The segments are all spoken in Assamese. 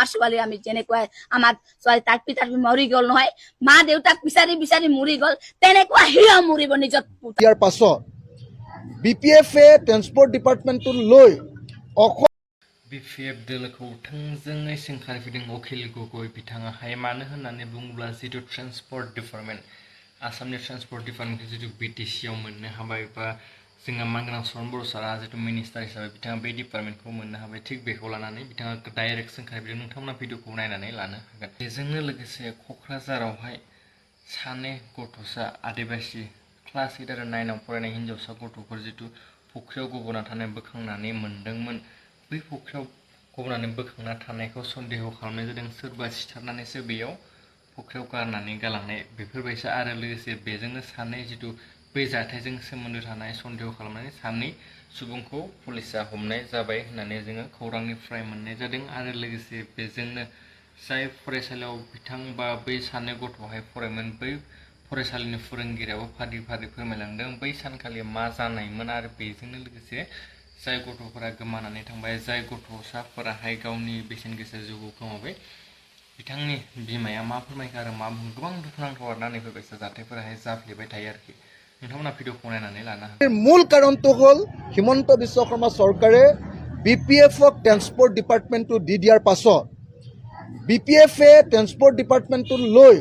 আমাৰ ছোৱালী আমি যেনেকুৱা আমাৰ ছোৱালী তাৰ পিতাৰ মৰি গ'ল নহয় মা দেউতাক বিচাৰি বিচাৰি মৰি গ'ল তেনেকুৱা হিয়া মৰিব নিজৰ ইয়াৰ পাছত বিপিএফে ট্ৰেন্সপৰ্ট ডিপাৰ্টমেণ্টটো লৈ BPF दोलोखौ थोंजोङै सोंखारिफैदों अखिल गगৈ बिथाङाहाय मानो होननानै बुङोब्ला जितु ट्रेन्सपर्ट डिपार्टमेन्ट आसामनि ट्रेन्सपर्ट डिपार्टमेन्टखौ जितु बिटिसिआव मोननो हाबाय बा जोंहा मानगोनां चरण बर' सारा जितु मिनिस्टार हिसाबै बिथाङा बे डिपार्टमेन्टखौ मोननो हाबाय थिग बेखौ लानानै बिथाङा डाइरेक्ट सोंखारिफैदों नोंथांमोना भिडिअखौ नायनानै लानो हागोन बेजोंनो लोगोसे क'क्राझारावहाय सानै गथ'सा आदिबासि क्लास 8 आरो 9 आव फरायनाय हिन्जावसा गथ'फोर जितु फुख्रियाव गब'ना थानाय बोखांनानै मोनदोंमोन बै फुख्रियाव गब'नानै बोखांना थानायखौ सन्देह खालामनाय जादों सोरबा सिथारनानैसो बेयाव फुख्रियाव गारनानै गालांनाय बेफोरबायसा आरो लोगोसे बेजोंनो सानै जितु बै जाथायजों सोमोन्दो थानाय सन्देह खालामनानै सानै सुबुंखौ पुलिसा हमनाय जाबाय होननानै जोङो खौरांनिफ्राय मोननाय जादों आरो लोगोसे बेजोंनो जाय फरायसालियाव बिथां बा बै सानै गथ'हाय फरायोमोन बै फरायसालिनि फोरोंगिरियाबो फारि फारि फोरमायलांदों बै सानखालि मा जानायमोन आरो बेजोंनो लोगोसे जाय गथ'फोरा गोमानानै थांबाय जाय गथ'साफोराहाय गावनि बेसेन गोसा जिउखौ खोमाबाय बिथांनि बिमाया मा फोरमायखो आरो मा बुङो गोबां दुखुनांथाव आरोना नैफोरबायसा जाथायफोराहाय जाफ्लेबाय थायो आरोखि नोंथांमोना भिडिअखौ नायनानै लानो हागोन মূল কাৰণটো হ'ল হিমন্ত বিশ্ব শৰ্মা চৰকাৰে বিপিএফক ট্ৰেন্সপৰ্ট ডিপাৰ্টমেণ্টটো দি দিয়াৰ পাছত বিপিএফে ট্ৰেন্সপৰ্ট ডিপাৰ্টমেণ্টটো লৈ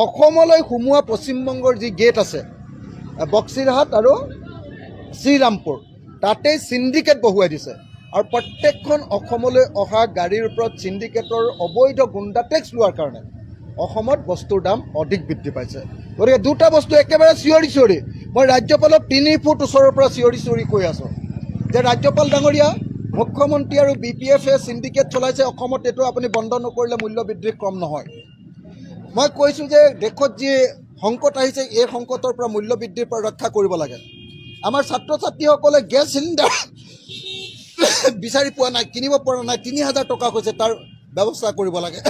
অসমলৈ সোমোৱা পশ্চিমবংগৰ যি গেট আছে বক্সিৰহাট আৰু শ্ৰীৰামপুৰ তাতে সিন্ডিকেট বহুৱাই দিছে আৰু প্ৰত্যেকখন অসমলৈ অহা গাড়ীৰ ওপৰত সিন্ডিকেটৰ অবৈধ গুণ্ডা টেক্স লোৱাৰ কাৰণে অসমত বস্তুৰ দাম অধিক বৃদ্ধি পাইছে গতিকে দুটা বস্তু একেবাৰে চিঞৰি চিঞৰি মই ৰাজ্যপালক 3 ফুট ওচৰৰ পৰা চিঞৰি চিঞৰি কৈ আছোঁ যে ৰাজ্যপাল ডাঙৰীয়া মুখ্যমন্ত্ৰী আৰু বিপিএফে সিন্ডিকেট চলাইছে অসমত এইটো আপুনি বন্ধ নকৰিলে মূল্য বৃদ্ধি কম নহয় মই কৈছোঁ যে দেশত যি সংকট আহিছে এই সংকটৰ পৰা মূল্য বৃদ্ধিৰ পৰা ৰক্ষা কৰিব লাগে আমাৰ ছাত্ৰ ছাত্ৰীসকলে গেছ চিলিণ্ডাৰ বিচাৰি পোৱা নাই কিনিব পৰা নাই 3000 টকা হৈছে তাৰ ব্যৱস্থা কৰিব লাগে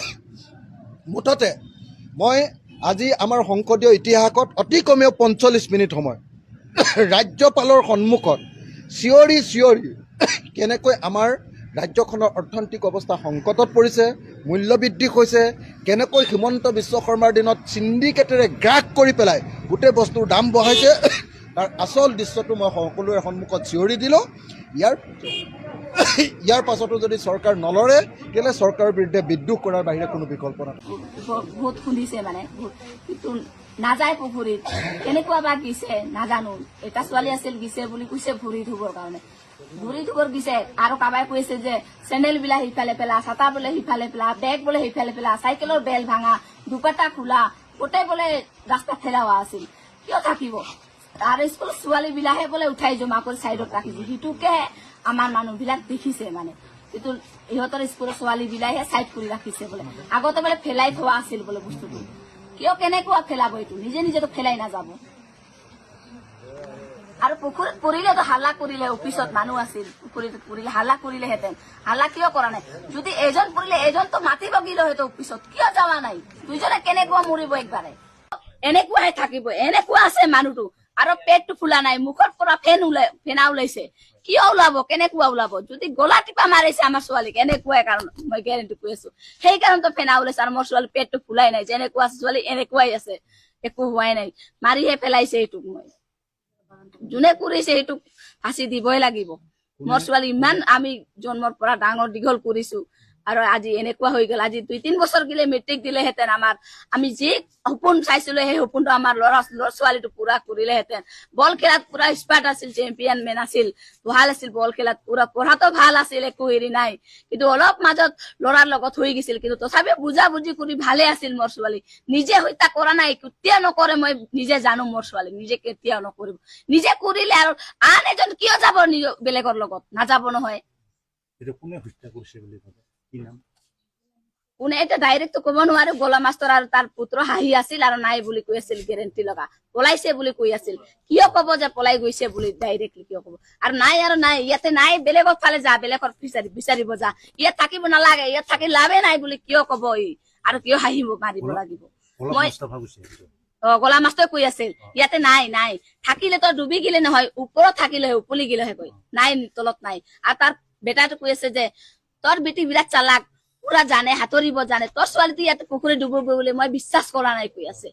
মুঠতে মই আজি আমাৰ সংসদীয় ইতিহাসত অতি কমেও 45 মিনিট সময় ৰাজ্যপালৰ সন্মুখত চিঞৰি চিঞৰি কেনেকৈ আমাৰ ৰাজ্যখনৰ অৰ্থনৈতিক অৱস্থা সংকটত পৰিছে মূল্য বৃদ্ধি হৈছে কেনেকৈ হিমন্ত বিশ্ব শৰ্মাৰ দিনত সিন্ডিকেটেৰে গ্ৰাস কৰি পেলাই গোটেই বস্তুৰ দাম বঢ়াইছে তাৰ আসল দৃশ্যটো মই সকলোৰে সন্মুখত চিঞৰি দিলোঁ ইয়াৰ পাছতো যদি চৰকাৰ নলৰে তেলে চৰকাৰৰ বিৰুদ্ধে বিদ্ৰোহ কৰাৰ বাহিৰে কোনো বিকল্প নাই ভোট খুন্দিছে মানে কিন্তু নাযায় পুখুৰীত কেনেকুৱা বা গিছে নাজানো এটা ছোৱালী আছিল গিছে বুলি কৈছে ভৰি ধুবৰ কাৰণে ভৰি ধুবৰ গিছে আৰু কাবাই কৈছে যে চেণ্ডেল বিলাক সিফালে পেলা ছাতা বোলে সিফালে পেলা বেগ বোলে সিফালে পেলা চাইকেলৰ বেল ভাঙা দুপাটা খোলা গোটেই বোলে ৰাস্তা ফেলাৱা আছিল কিয় থাকিব আৰু স্কুল ছোৱালী বিলাকে বোলে উঠাই জমা কৰি চাইডত ৰাখিছে সিটোকে আমাৰ মানুহবিলাক দেখিছে মানে কিন্তু ইহঁতৰ স্কুলৰ ছোৱালী বিলাকে চাইড কৰি ৰাখিছে বোলে আগতে বোলে ফেলাই থোৱা আছিল বোলে বস্তুটো কিয় কেনেকুৱা ফেলাব এইটো নিজে নিজেতো ফেলাই নাযাব আৰু পুখুৰীত পৰিলেতো হাল্লা কৰিলে অফিচত মানুহ আছিল পুখুৰীত পৰিলে হাল্লা কৰিলেহেঁতেন হাল্লা কিয় কৰা নাই যদি এজন পৰিলে এজনতো মাতিব গিলেহেঁতেন অফিচত কিয় যোৱা নাই দুইজনে কেনেকুৱা মৰিব একবাৰে এনেকুৱাহে থাকিব এনেকুৱা আছে মানুহটো আৰু পেটটো ফুলা নাই মুখৰ পৰা ফেনা ওলাইছে কিয় ওলাব কেনেকুৱা ওলাব যদি গলা টিপা মাৰিছে আমাৰ ছোৱালীক এনেকুৱাই কাৰণ মই গেৰেণ্টি কৈ আছো সেই কাৰণতো ফেনা ওলাইছে আৰু মোৰ ছোৱালী পেটটো ফুলাই নাই যেনেকুৱা ছোৱালী এনেকুৱাই আছে একো হোৱাই নাই মাৰিহে পেলাইছে এইটোক মই যোনে কৰিছে সেইটোক ফাঁচি দিবই লাগিব মোৰ ছোৱালী ইমান আমি জন্মৰ পৰা ডাঙৰ দীঘল কৰিছো আৰু আজি এনেকুৱা হৈ গ'ল আজি 2-3 বছৰ গিলে মেট্ৰিক দিলেহেঁতেন আমাৰ আমি যি সপোন চাইছিলো সেই সপোনটো আমাৰ ল'ৰা ছোৱালীটো পুৰা কৰিলেহেঁতেন বল খেলাত পুৰা স্পাৰ্ট আছিল চেম্পিয়ন মেন আছিল ভাল আছিল বল খেলাত পুৰা পঢ়াতো ভাল আছিল একো হেৰি নাই কিন্তু অলপ মাজত ল'ৰাৰ লগত হৈ গৈছিল কিন্তু তথাপিও বুজা বুজি কৰি ভালে আছিল মোৰ ছোৱালী নিজে হত্যা কৰা নাই কেতিয়া নকৰে মই নিজে জানো মোৰ ছোৱালী নিজে কেতিয়াও নকৰিব নিজে কৰিলে আৰু আন এজন কিয় যাব বেলেগৰ লগত নাযাব নহয় কোনে হত্যা কৰিছে বুলি ভাবে কোনে এটা ডাইৰেক্ট ক'ব নোৱাৰো গোলা মাষ্টৰ আৰু তাৰ পুত্ৰ হাঁহি আছিল আৰু নাই বুলি কৈ আছিল গেৰেণ্টি লগা পলাইছে বুলি কৈ আছিল কিয় ক'ব যে পলাই গৈছে বুলি ডাইৰেক্টলি কিয় ক'ব আৰু নাই ইয়াতে নাই বেলেগৰ ফালে যা বেলেগৰ বিচাৰিব যা ইয়াত থাকিব নালাগে ইয়াত থাকি লাভে নাই বুলি কিয় ক'ব আৰু কিয় হাঁহিব মাৰিব লাগিব মই গোলা মাষ্টৰ কৈ আছিল ইয়াতে নাই থাকিলেতো ডুবি গিলে নহয় ওপৰত থাকিলেহে উপলি গিলেহে কৈ নাই তলত নাই আৰু তাৰ বেটাটো কৈ আছে যে তোৰ বেটি বিৰাট চালাক পুৰা জানে সাঁতৰিব জানে তোৰ ছোৱালীটো ইয়াতে পুখুৰী ডুবিব বুলি মই বিশ্বাস কৰা নাই কৈ আছে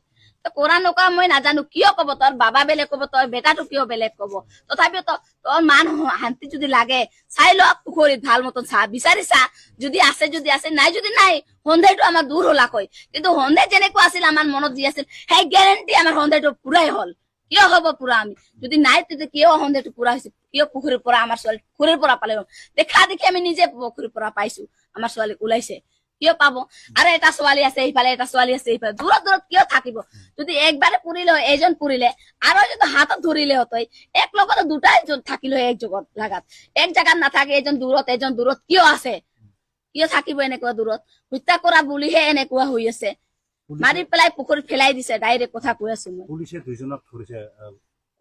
কৰা নকৰা মই নাজানো কিয় কব তোৰ বাবা বেলেগ কব তোৰ বেটাটো কিয় বেলেগ কব তথাপিও তোৰ মান শান্তি যদি লাগে চাই ল পুখুৰীত ভাল মতন চা বিচাৰি চা যদি আছে নাই যদি নাই সন্দেহটো আমাৰ দূৰ হলা কৈ কিন্তু সন্দেহ যেনেকুৱা আছিল আমাৰ মনত যি আছিল সেই গেৰেণ্টি আমাৰ সন্দেহটো পুৰাই হল কিয় হব পুৰা আমি যদি নাই তেতিয়া কিয় সন্দেহটো পুৰা হৈছে কিয় পুখুৰীৰ পৰা আমাৰ ছোৱালী পুখুৰীৰ পৰা পালে দেখা দেখি আমি নিজে পুখুৰীৰ পৰা পাইছো আমাৰ ছোৱালী ওলাইছে কিয় পাব আৰু এটা ছোৱালী আছে এইফালে এটা ছোৱালী আছে এইফালে দূৰত দূৰত কিয় থাকিব যদি একবাৰে পুৰিলে হয় এজন পুৰিলে আৰু যদি হাতত ধৰিলে হতই এক লগতে দুটাই থাকিল হয় এক জগত লাগাত এক জাগাত নাথাকে এজন দূৰত কিয় আছে কিয় থাকিব এনেকুৱা দূৰত হত্যা কৰা বুলিহে এনেকুৱা হৈ আছে মাৰি পেলাই পুখুৰীত পেলাই দিছে ডাইৰেক্ট কথা কৈ আছো মই পুলিচে দুইজনক ধৰিছে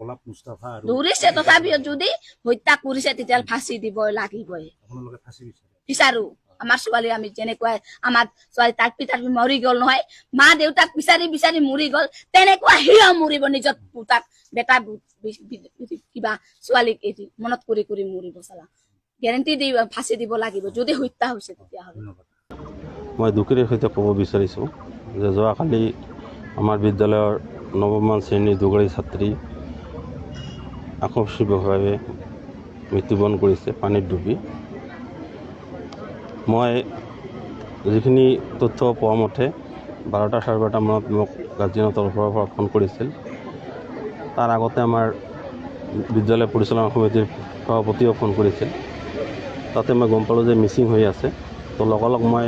কলাপ মুস্তাফা আৰু ধৰিছে তথাপিও যদি হত্যা কৰিছে তেতিয়াহ'লে ফাঁচি দিব লাগিবই আপোনালোকে ফাঁচি বিচাৰো আমাৰ ছোৱালী আমি যেনেকুৱা আমাৰ ছোৱালী তাৰ পিতাৰ মৰি গল নহয় মা দেউতাক বিচাৰি মৰি গল তেনেকুৱা সিও মৰিব নিজৰ পুতাক বেটা কিবা ছোৱালীক এটি মনত কৰি মৰিব চালা গেৰেণ্টি দি ফাঁচি দিব লাগিব যদি হত্যা হৈছে তেতিয়াহ'লে মই দুখীৰ সৈতে ক'ব বিচাৰিছোঁ যে যোৱাকালি আমাৰ বিদ্যালয়ৰ নৱমমান শ্ৰেণীৰ দুগৰাকী ছাত্ৰী আকস্মিকভাৱে মৃত্যুবৰণ কৰিছে পানীত ডুবি মই যিখিনি তথ্য পোৱা মতে 12টা চাৰে 12টা মানত মোক গাৰ্জিয়ানৰ তৰফৰ পৰা ফোন কৰিছিল তাৰ আগতে আমাৰ বিদ্যালয় পৰিচালনা সমিতিৰ সভাপতিয়েও ফোন কৰিছিল তাতে মই গম পালোঁ যে মিচিং হৈ আছে তো লগালগ মই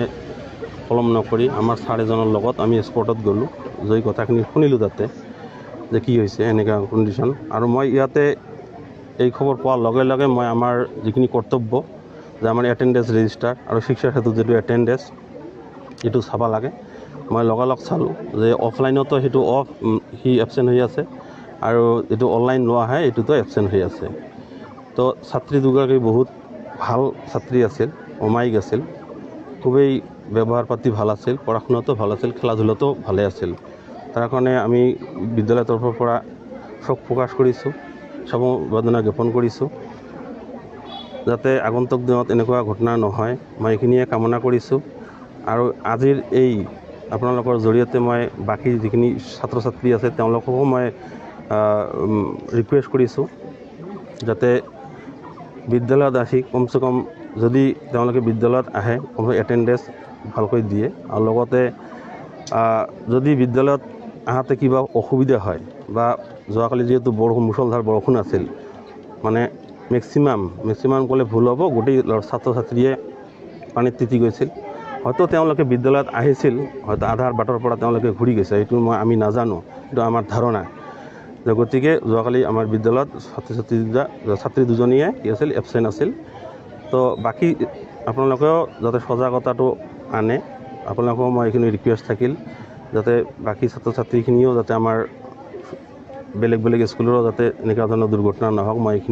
পলম নকৰি আমাৰ ছাৰ এজনৰ লগত আমি স্পটত গ'লোঁ গৈ কথাখিনি শুনিলোঁ তাতে যে কি হৈছে এনেকুৱা কণ্ডিশ্যন আৰু মই ইয়াতে এই খবৰ পোৱাৰ লগে লগে মই আমাৰ যিখিনি কৰ্তব্য যে আমাৰ এটেণ্ডেঞ্চ ৰেজিষ্টাৰ আৰু শিক্ষাৰ ক্ষেত্ৰত যিটো এটেণ্ডেঞ্চ এইটো চাব লাগে মই লগালগ চালোঁ যে অফলাইনতো সেইটো সি এবচেণ্ট হৈ আছে আৰু যিটো অনলাইন লোৱা হয় এইটোতো এবচেণ্ট হৈ আছে তো ছাত্ৰী দুগৰাকী বহুত ভাল ছাত্ৰী আছিল অমায়িক আছিল খুবেই ব্যৱহাৰ পাতি ভাল আছিল পঢ়া শুনাতো ভাল আছিল খেলা ধূলাতো ভালে আছিল তাৰ কাৰণে আমি বিদ্যালয়ৰ তৰফৰ পৰা শোক প্ৰকাশ কৰিছোঁ সমবেদনা জ্ঞাপন কৰিছোঁ যাতে আগন্তুক দিনত এনেকুৱা ঘটনা নহয় মই এইখিনিয়ে কামনা কৰিছোঁ আৰু আজিৰ এই আপোনালোকৰ জৰিয়তে মই বাকী যিখিনি ছাত্ৰ ছাত্ৰী আছে তেওঁলোককো মই ৰিকুৱেষ্ট কৰিছোঁ যাতে বিদ্যালয়ত আহি কমচে কম যদি তেওঁলোকে বিদ্যালয়ত আহে কমচে এটেণ্ডেঞ্চ ভালকৈ দিয়ে আৰু লগতে যদি বিদ্যালয়ত আহাতে কিবা অসুবিধা হয় বা যোৱাকালি যিহেতু মুষলধাৰ বৰষুণ আছিল মানে মেক্সিমাম ক'লে ভুল হ'ব গোটেই ছাত্ৰ ছাত্ৰীয়ে পানীত তিতি গৈছিল হয়তো তেওঁলোকে বিদ্যালয়ত আহিছিল হয়তো আধাৰ বাটৰ পৰা তেওঁলোকে ঘূৰি গৈছে এইটো আমি নাজানো কিন্তু আমাৰ ধাৰণা যে গতিকে যোৱাকালি আমাৰ বিদ্যালয়ত ছাত্ৰী দুজনীয়ে কি আছিল এবচেণ্ট আছিল তো বাকী আপোনালোকেও যাতে সজাগতাটো আনে আপোনালোকেও মই এইখিনি ৰিকুৱেষ্ট থাকিল যাতে বাকী ছাত্ৰ ছাত্ৰীখিনিও যাতে আমাৰ বেলেগ স্কুলৰো যাতে এনেকুৱা ধৰণৰ দুৰ্ঘটনা নহওক মই এইখিনি